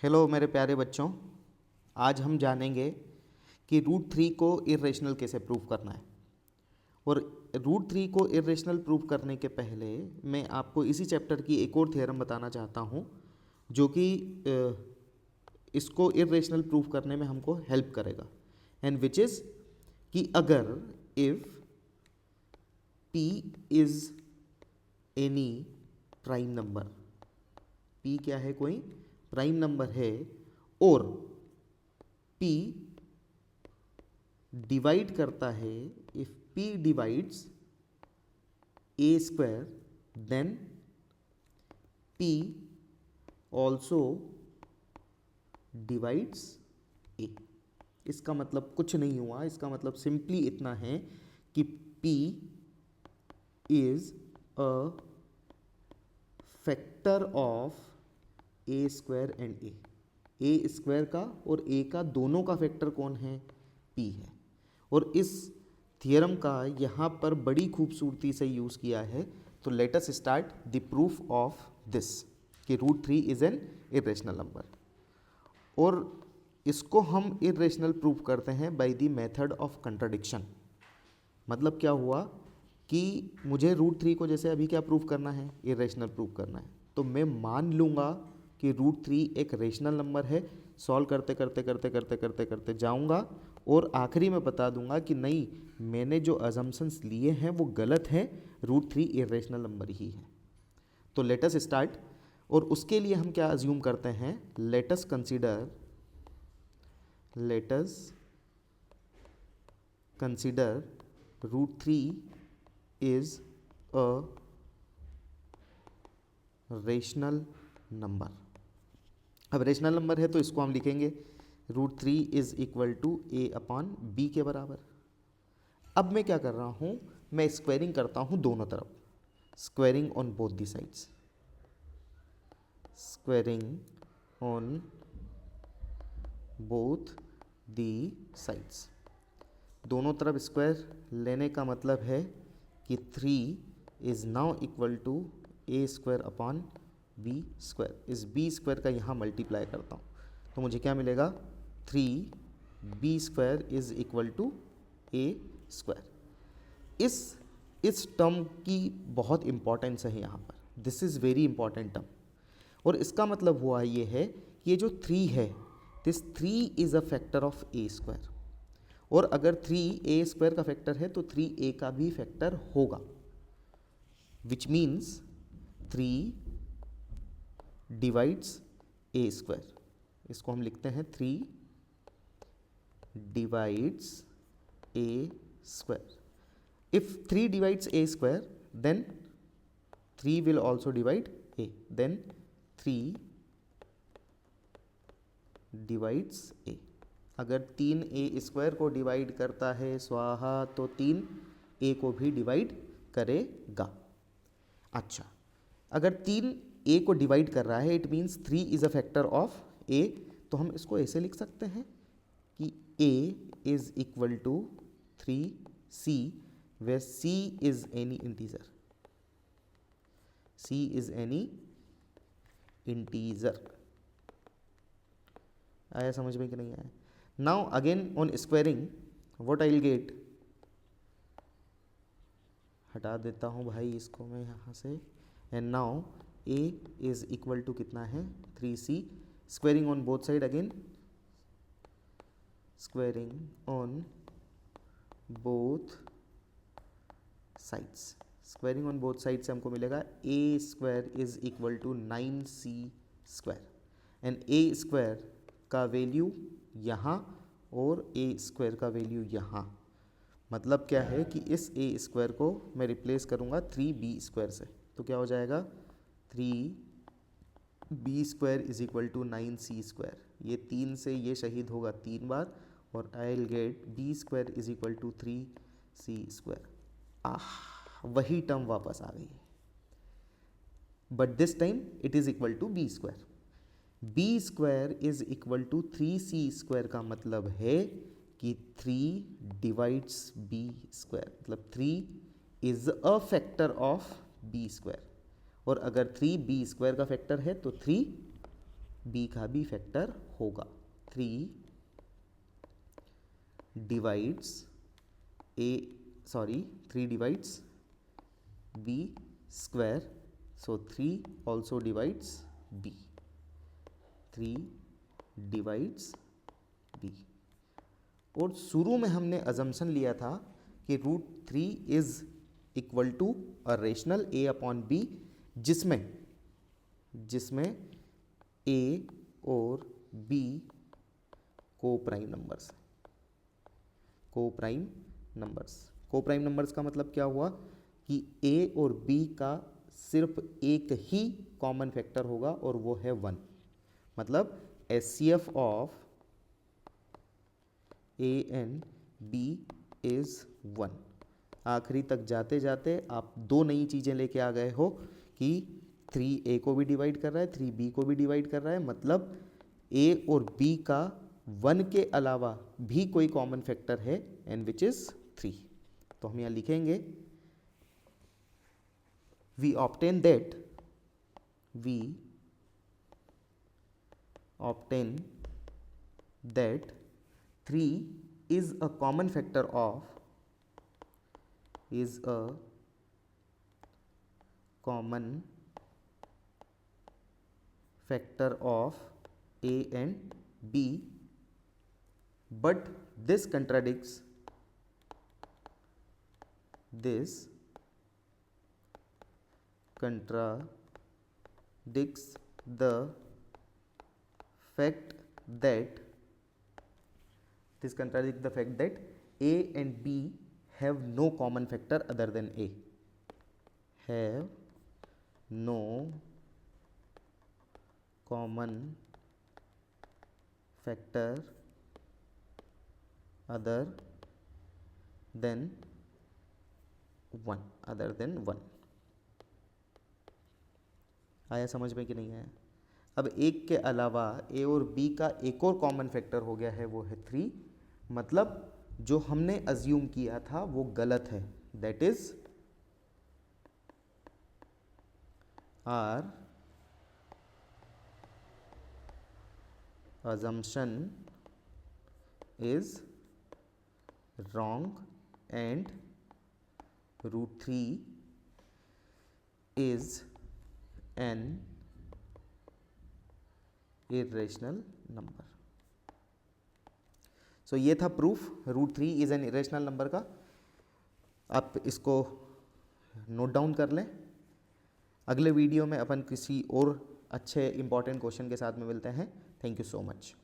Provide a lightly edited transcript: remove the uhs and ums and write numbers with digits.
Hello मेरे प्यारे बच्चों। आज हम जानेंगे कि रूट थ्री को इरेशनल कैसे प्रूव करना है। और रूट थ्री को इरेशनल प्रूव करने के पहले मैं आपको इसी चैप्टर की एक और थ्योरम बताना चाहता हूँ जो कि इसको इरेशनल प्रूव करने में हमको हेल्प करेगा। एंड विच इज़ कि अगर if p is any prime number, p क्या है, कोई प्राइम नंबर है, और p डिवाइड करता है, if p divides a square then p also divides a। इसका मतलब कुछ नहीं हुआ, इसका मतलब सिंपली इतना है कि p is a factor of A square and A square का और ए का दोनों का फैक्टर कौन है, p है। और इस थियरम का यहाँ पर बड़ी खूबसूरती से यूज़ किया है। तो let us start the proof of this कि root three is an irrational number. और इसको हम इरेशनल प्रूफ करते हैं by the method of contradiction. मतलब क्या हुआ कि मुझे रूट थ्री को जैसे अभी क्या प्रूफ करना है, इरेशनल प्रूफ करना है, तो मैं मान लूँगा कि रूट थ्री एक रेशनल नंबर है। सॉल्व करते करते करते करते करते करते जाऊँगा और आखिरी में बता दूंगा कि नहीं, मैंने जो अजम्पशंस लिए हैं वो गलत हैं, रूट थ्री इरेशनल नंबर ही है। तो लेट अस स्टार्ट। और उसके लिए हम क्या अज्यूम करते हैं, let us consider root three is a rational number. अब रेशनल नंबर है तो इसको हम लिखेंगे root three is equal to A upon B के बराबर। अब मैं क्या कर रहा हूँ, मैं स्क्वायरिंग करता हूँ दोनों तरफ, squaring on both the sides, squaring on both the sides. दोनों तरफ स्क्वायर लेने का मतलब है कि three is now equal to A square upon B square. इस बी स्क्वायर का यहाँ मल्टीप्लाई करता हूँ तो मुझे क्या मिलेगा, three B square is equal to A square. इस टर्म की बहुत इंपॉर्टेंस है यहाँ पर, this is very important term. और इसका मतलब हुआ ये है कि ये जो थ्री है, this three is a factor of A square. और अगर थ्री ए स्क्वायर का फैक्टर है तो थ्री ए का भी फैक्टर होगा, which means three divides A square. इसको हम लिखते हैं three divides A square. If three divides A square then three will also divide A, then three divides A. अगर तीन ए स्क्वायर को डिवाइड करता है स्वाहा तो तीन ए को भी डिवाइड करेगा। अच्छा, अगर तीन ए को डिवाइड कर रहा है it means three is a factor of A, तो हम इसको ऐसे लिख सकते हैं कि A is equal to three C, where c is any integer, c is any integer। आया समझ में कि नहीं आया? Now again on squaring what I will get, हटा देता हूँ भाई इसको मैं यहाँ से। And now a is equal to कितना है, three C. Squaring on both side, again squaring on both sides, squaring on both side से हमको मिलेगा A square is equal to nine C square. And A square का value यहाँ और ए square का value यहाँ। मतलब क्या है कि इस ए स्क्वायर को मैं रिप्लेस करूँगा थ्री बी स्क्वायर से, तो क्या हो जाएगा, three B square is equal to nine C square. ये तीन से ये शहीद होगा तीन बार और I will get B square is equal to three C square. वही टर्म वापस आ गई है, but this time it is equal to B square. B square is equal to three C square का मतलब है कि थ्री डिवाइड्स बी स्क्वायर, मतलब three is a factor of B square. और अगर थ्री बी स्क्वायर का factor है तो थ्री b का भी फैक्टर होगा। 3 divides b square, so 3 also divides b, 3 divides b। और शुरू में हमने अजम्पशन लिया था कि √3 is equal to a rational a upon b, जिसमें a और b को प्राइम नंबर्स का मतलब क्या हुआ कि a और b का सिर्फ एक ही कॉमन फैक्टर होगा और वो है 1। मतलब HCF of a and b is 1। आखिरी तक जाते जाते आप दो नई चीज़ें लेके आ गए हो कि 3a को भी डिवाइड कर रहा है, 3b को भी डिवाइड कर रहा है, मतलब a और b का 1 के अलावा भी कोई कॉमन फैक्टर है एंड विच इज 3। तो हम यहाँ लिखेंगे we obtain that 3 is a common factor of a and b, but this contradicts the fact that a and b have no common factor other than a, have no common factor other than 1। आया समझ में कि नहीं आया? अब एक के अलावा a और b का एक और कॉमन फैक्टर हो गया है, वो है 3। मतलब जो हमने अज्यूम किया था वो गलत है। That is our assumption is wrong and √3 is an irrational number। So ये था proof √3 is an irrational number का। आप इसको नोट डाउन कर लें। अगले वीडियो में अपन किसी और अच्छे इंपॉर्टेंट क्वेश्चन के साथ में मिलते हैं। Thank you so much.